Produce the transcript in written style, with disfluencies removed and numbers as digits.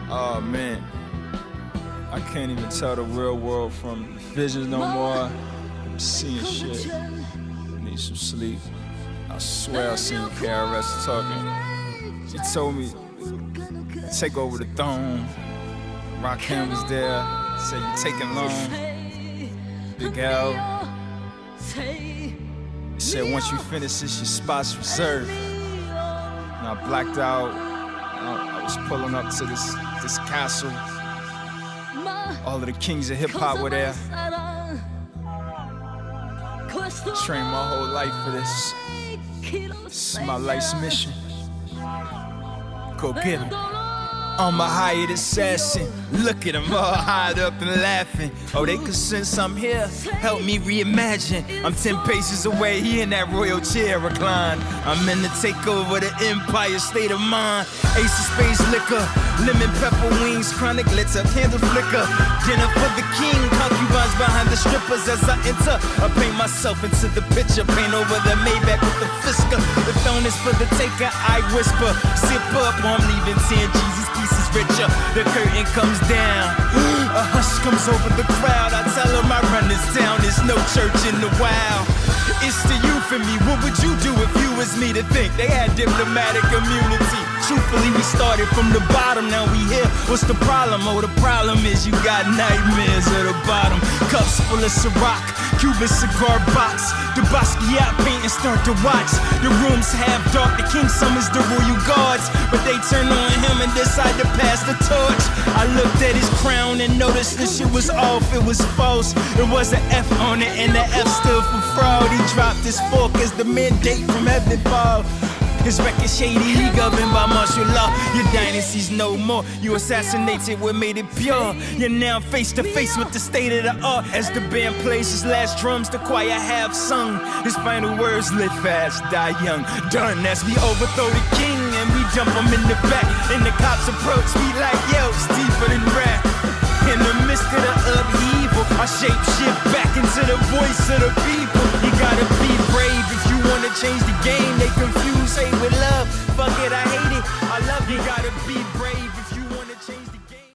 Oh man, I can't even tell the real world from visions no more. I'm seeing shit. Need some sleep. I swear I seen KRS talking. She told me, take over the throne. Rakim was there. Said you taking long. Big L. He said once you finish this, your spot's reserved. And I blacked out. I was pulling up to this castle. All of the kings of hip hop were there. Trained my whole life for this. This is my life's mission. Go get him. I'm a hired assassin. Look at them all hide up and laughing. Oh, they could sense I'm here. Help me reimagine. I'm 10 paces away, he in that royal chair recline. I'm in to take over the empire, state of mind. Ace of spades liquor, lemon pepper wings, chronic glitter, candle flicker. Dinner for the king, concubines behind the strippers. As I enter, I paint myself into the picture. Paint over the Maybach with the Fisker. The throne is for the taker, I whisper. Zip up, I'm leaving 10 Jesus pieces richer. The curtain comes down, a hush comes over the crowd. I tell them I run this town, there's no church in the wild. It's the youth in me, what would you do if you was me to think they had diplomatic immunity? Truthfully, we started from the bottom, now we here. What's the problem? Oh, the problem is you got nightmares at the bottom. Cups full of Ciroc, Cuban cigar box. The Basquiat paint and start to watch. The room's half dark, the king summons the royal guards, but they turn on him and decide to pass the torch. I looked at his crown and noticed the shit was off, it was false. There was an F on it and the F stood for fraud. He dropped his fork as the mandate from heaven fall. His record shady, he governed by martial law. Your dynasty's no more. You assassinated what made it pure. You're now face to face with the state of the art. As the band plays his last drums, the choir half sung. His final words, live fast, die young. Done as we overthrow the king and we jump him in the back. And the cops approach me like, yo, it's deeper than rap. In the midst of the upheaval, I shape shift back into the voice of the people. You gotta be brave if you wanna change the game.